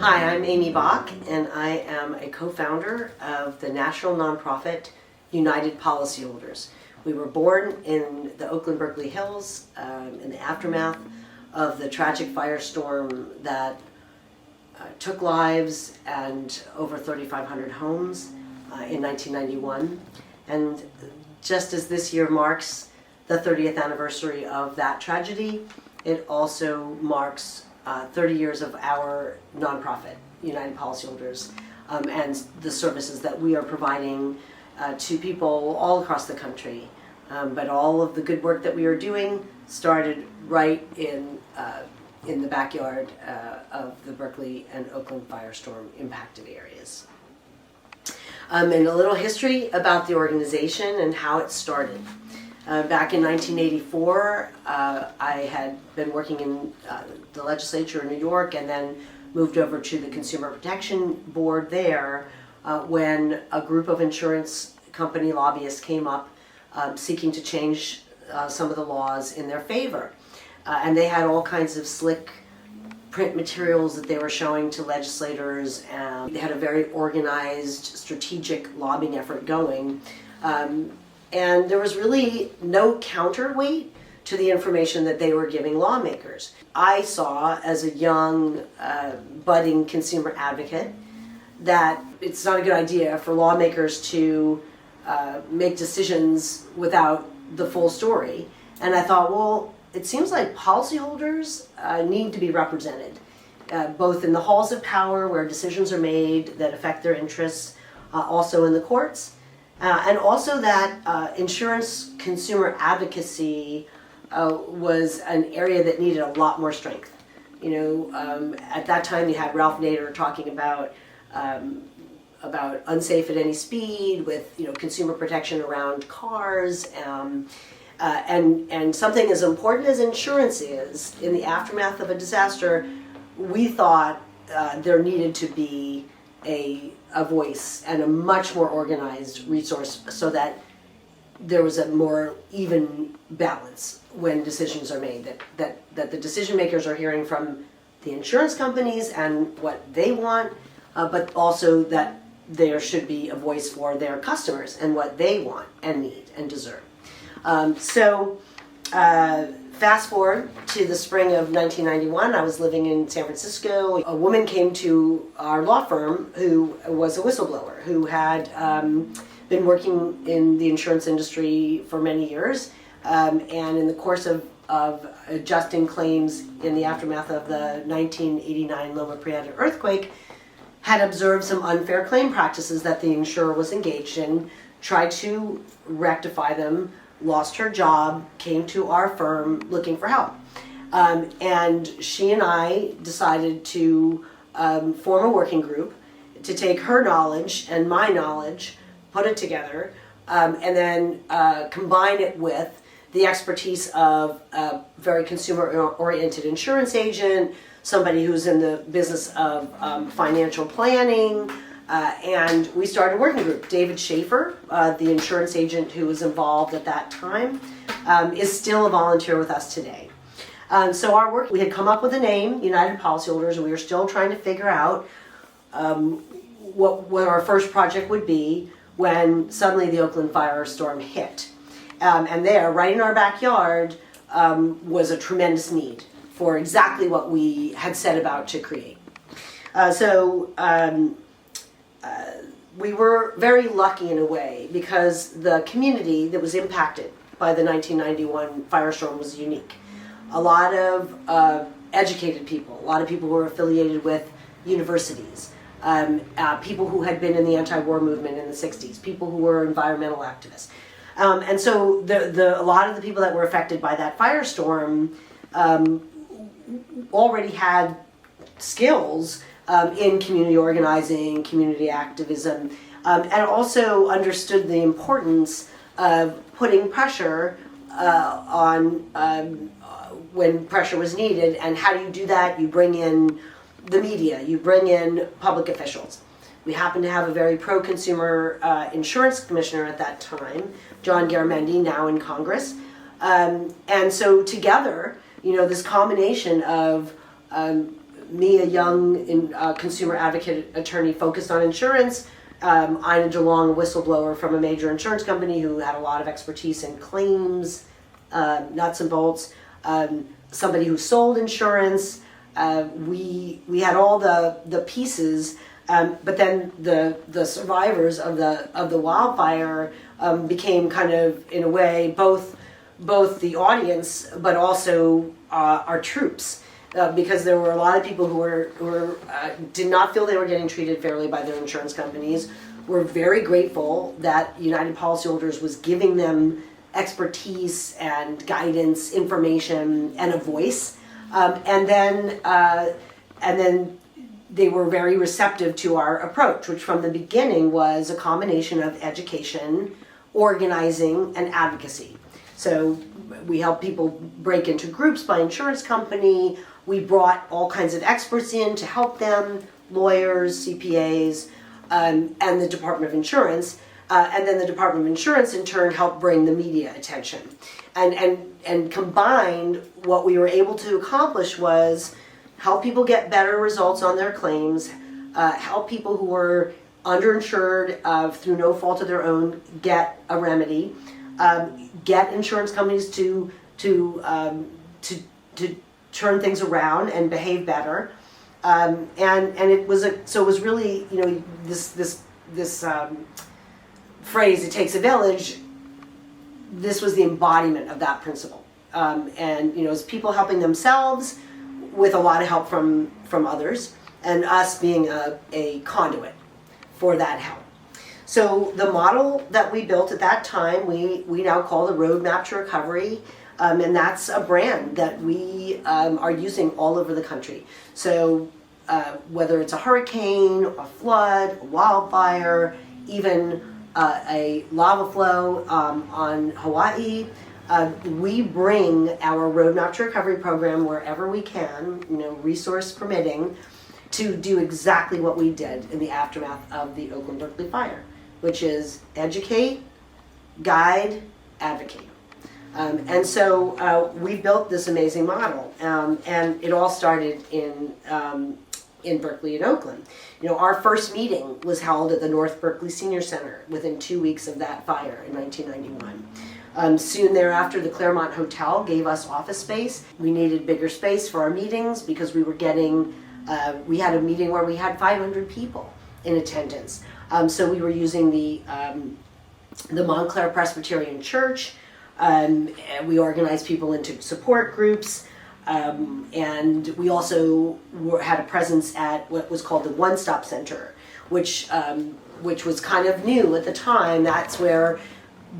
Hi, I'm Amy Bach, and I am a co-founder of the national nonprofit United Policyholders. We were born in the Oakland Berkeley Hills in the aftermath of the tragic firestorm that took lives and over 3,500 homes in 1991. And just as this year marks the 30th anniversary of that tragedy, it also marks 30 years of our nonprofit, United Policyholders, and the services that we are providing to people all across the country. But all of the good work that we are doing started right in the backyard of the Berkeley and Oakland firestorm impacted areas. And a little history about the organization and how it started. Back in 1984, I had been working in the legislature in New York and then moved over to the Consumer Protection Board there when a group of insurance company lobbyists came up seeking to change some of the laws in their favor. And they had all kinds of slick print materials that they were showing to legislators, and they had a very organized, strategic lobbying effort going. And there was really no counterweight to the information that they were giving lawmakers. I saw, as a young, budding consumer advocate, that it's not a good idea for lawmakers to make decisions without the full story. And I thought, well, it seems like policyholders need to be represented, both in the halls of power where decisions are made that affect their interests, also in the courts. And also that insurance consumer advocacy was an area that needed a lot more strength. You know, at that time you had Ralph Nader talking about unsafe at any speed, with consumer protection around cars, and something as important as insurance is in the aftermath of a disaster. We thought there needed to be a voice and a much more organized resource so that there was a more even balance when decisions are made, that the decision makers are hearing from the insurance companies and what they want, but also that there should be a voice for their customers and what they want and need and deserve. Fast forward to the spring of 1991, I was living in San Francisco. A woman came to our law firm who was a whistleblower, who had been working in the insurance industry for many years, and in the course of adjusting claims in the aftermath of the 1989 Loma Prieta earthquake, had observed some unfair claim practices that the insurer was engaged in, tried to rectify them, lost her job, came to our firm looking for help. And she and I decided to form a working group to take her knowledge and my knowledge, put it together, and then combine it with the expertise of a very consumer-oriented insurance agent, somebody who's in the business of financial planning, and we started a working group. David Schaefer, the insurance agent who was involved at that time, is still a volunteer with us today. So our work, we had come up with a name, United Policyholders, and we were still trying to figure out what our first project would be when suddenly the Oakland firestorm hit. And there, right in our backyard, was a tremendous need for exactly what we had set about to create. We were very lucky in a way because the community that was impacted by the 1991 firestorm was unique. A lot of educated people, a lot of people who were affiliated with universities, people who had been in the anti-war movement in the 60s, people who were environmental activists. And so a lot of the people that were affected by that firestorm already had skills in community organizing, community activism, and also understood the importance of putting pressure on when pressure was needed. And how do you do that? You bring in the media, you bring in public officials. We happen to have a very pro-consumer insurance commissioner at that time, John Garamendi, now in Congress. And so together, this combination of me, a young consumer advocate attorney focused on insurance, Ina DeLong, a whistleblower from a major insurance company who had a lot of expertise in claims, nuts and bolts, somebody who sold insurance. We had all the pieces, but then the survivors of the wildfire became kind of, in a way, both the audience but also our troops, because there were a lot of people who did not feel they were getting treated fairly by their insurance companies. We're very grateful that United Policyholders was giving them expertise and guidance, information, and a voice. And then they were very receptive to our approach, which from the beginning was a combination of education, organizing, and advocacy. So we helped people break into groups by insurance company. We brought all kinds of experts in to help them, lawyers, CPAs, and the Department of Insurance. And then the Department of Insurance in turn helped bring the media attention. And combined, what we were able to accomplish was help people get better results on their claims, help people who were underinsured through no fault of their own get a remedy, get insurance companies to turn things around and behave better, and it was really, you know, this phrase, it takes a village. This was the embodiment of that principle, and you know, it's people helping themselves with a lot of help from others, and us being a conduit for that help. So the model that we built at that time, we now call the Roadmap to Recovery, and that's a brand that we are using all over the country. So whether it's a hurricane, a flood, a wildfire, even a lava flow on Hawaii, we bring our Roadmap to Recovery program wherever we can, you know, resource permitting, to do exactly what we did in the aftermath of the Oakland Berkeley fire, which is educate, guide, advocate. And so we built this amazing model, and it all started in Berkeley and Oakland. You know, our first meeting was held at the North Berkeley Senior Center within 2 weeks of that fire in 1991. Soon thereafter, the Claremont Hotel gave us office space. We needed bigger space for our meetings because we were getting, we had a meeting where we had 500 people in attendance. So we were using the Montclair Presbyterian Church. We organized people into support groups. And we also had a presence at what was called the One Stop Center, which was kind of new at the time. That's where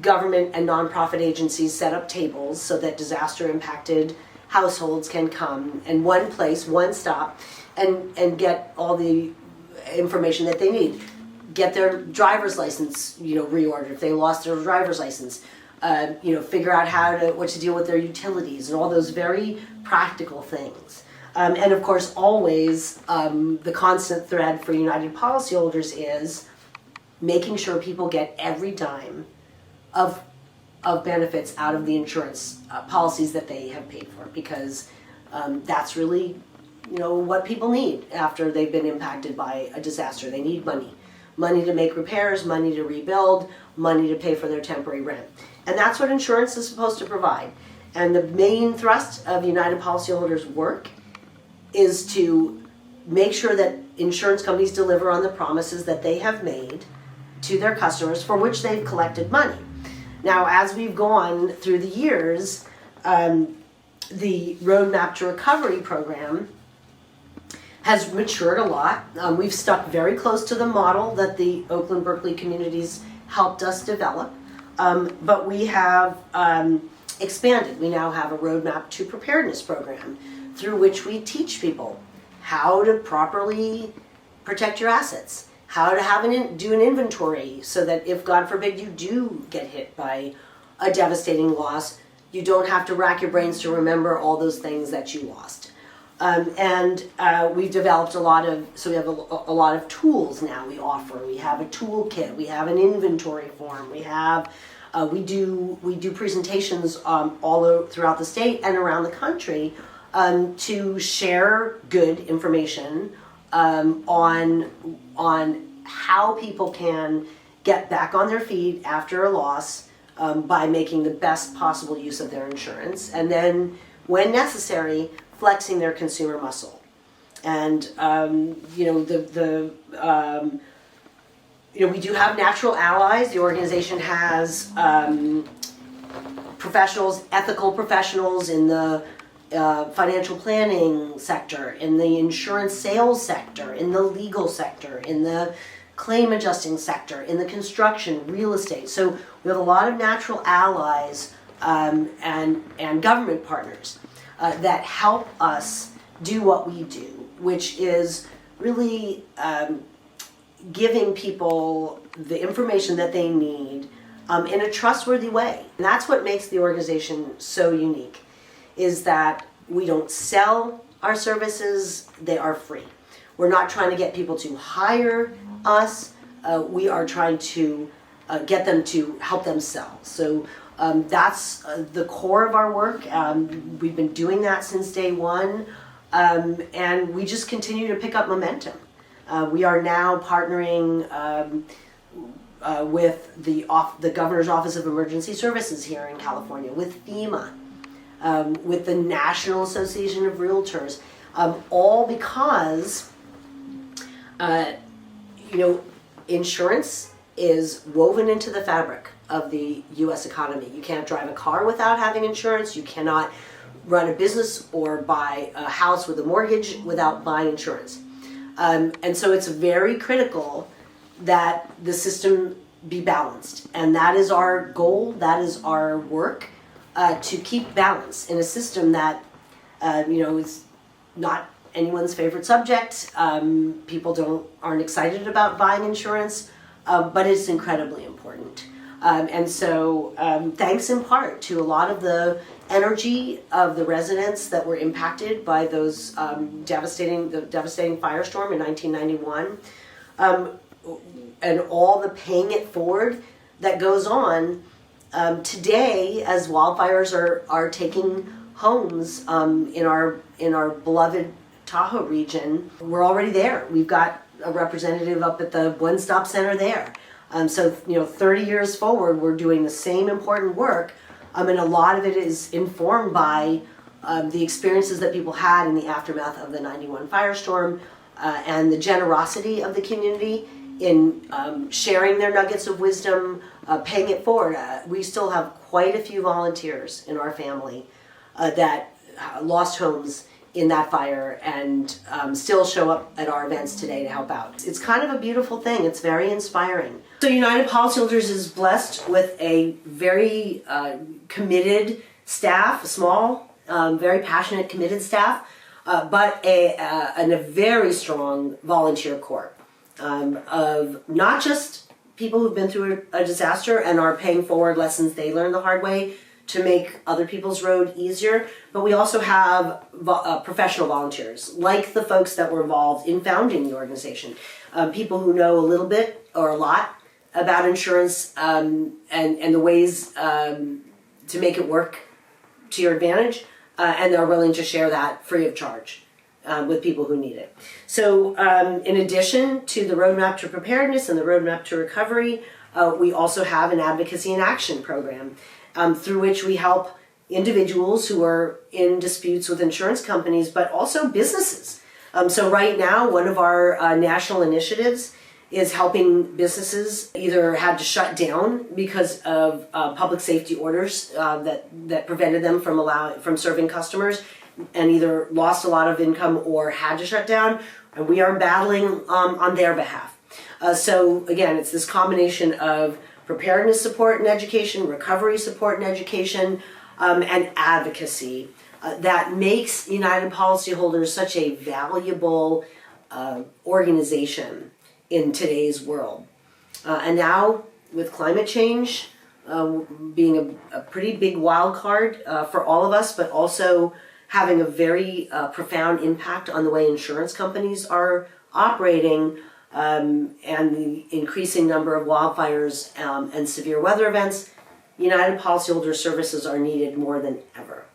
government and nonprofit agencies set up tables so that disaster impacted households can come in one place, one stop, and get all the information that they need. Get their driver's license, you know, reordered if they lost their driver's license. You know, figure out what to deal with their utilities and all those very practical things. And of course, always the constant thread for United Policyholders is making sure people get every dime of benefits out of the insurance policies that they have paid for, because that's really, you know, what people need after they've been impacted by a disaster. They need money. Money to make repairs, money to rebuild, money to pay for their temporary rent. And that's what insurance is supposed to provide. And the main thrust of United Policyholders' work is to make sure that insurance companies deliver on the promises that they have made to their customers for which they've collected money. Now, as we've gone through the years, the Roadmap to Recovery program has matured a lot. We've stuck very close to the model that the Oakland Berkeley communities helped us develop, but we have expanded. We now have a Roadmap to Preparedness program through which we teach people how to properly protect your assets, how to do an inventory so that if, God forbid, you do get hit by a devastating loss, you don't have to rack your brains to remember all those things that you lost. We've developed so we have a lot of tools now we offer. We have a toolkit, we have an inventory form, we do presentations throughout the state and around the country to share good information on how people can get back on their feet after a loss by making the best possible use of their insurance, and then, when necessary, flexing their consumer muscle. And we do have natural allies. The organization has professionals, ethical professionals in the financial planning sector, in the insurance sales sector, in the legal sector, in the claim adjusting sector, in the construction, real estate. So we have a lot of natural allies and government partners that help us do what we do, which is really giving people the information that they need in a trustworthy way. And that's what makes the organization so unique, is that we don't sell our services, they are free. We're not trying to get people to hire us, we are trying to get them to help themselves. So that's the core of our work. We've been doing that since day one, and we just continue to pick up momentum. We are now partnering with the Governor's Office of Emergency Services here in California, with FEMA, with the National Association of Realtors, all because insurance is woven into the fabric of the U.S. economy. You can't drive a car without having insurance. You cannot run a business or buy a house with a mortgage without buying insurance. And so it's very critical that the system be balanced. And that is our goal, that is our work, to keep balance in a system that is not anyone's favorite subject. People aren't excited about buying insurance, but it's incredibly important. And so thanks in part to a lot of the energy of the residents that were impacted by those devastating firestorm in 1991, and all the paying it forward that goes on today as wildfires are taking homes in our beloved Tahoe region. We're already there. We've got a representative up at the One Stop Center there. So 30 years forward, we're doing the same important work, and a lot of it is informed by the experiences that people had in the aftermath of the 91 firestorm, and the generosity of the community in sharing their nuggets of wisdom, paying it forward. We still have quite a few volunteers in our family that lost homes in that fire and still show up at our events today to help out. It's kind of a beautiful thing. It's very inspiring. So United Policyholders is blessed with a very committed staff, a small, very passionate, committed staff, but a very strong volunteer corps of not just people who've been through a disaster and are paying forward lessons they learned the hard way to make other people's road easier, but we also have professional volunteers, like the folks that were involved in founding the organization, people who know a little bit or a lot about insurance and the ways to make it work to your advantage, and they're willing to share that free of charge with people who need it. So in addition to the Roadmap to Preparedness and the Roadmap to Recovery, we also have an Advocacy and Action program through which we help individuals who are in disputes with insurance companies, but also businesses. So right now, one of our national initiatives is helping businesses either had to shut down because of public safety orders that prevented them from serving customers, and either lost a lot of income or had to shut down, and we are battling on their behalf. So again, it's this combination of preparedness support and education, recovery support and education, and advocacy that makes United Policyholders such a valuable organization in today's world. And now, with climate change being a pretty big wild card for all of us, but also having a very profound impact on the way insurance companies are operating, and the increasing number of wildfires and severe weather events, United Policyholder services are needed more than ever.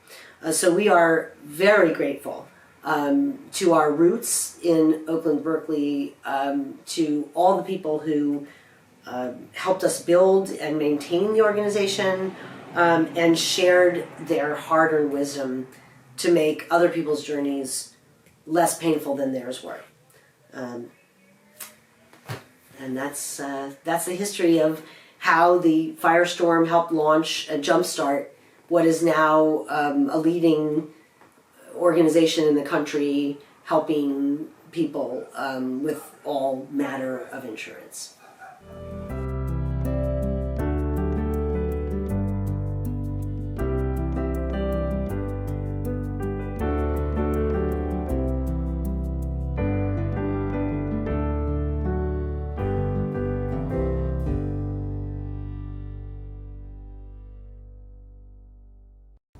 So we are very grateful to our roots in Oakland, Berkeley, to all the people who helped us build and maintain the organization, and shared their hard-earned wisdom to make other people's journeys less painful than theirs were. And that's the history of how the firestorm helped launch and jumpstart what is now a leading organization in the country helping people with all matter of insurance.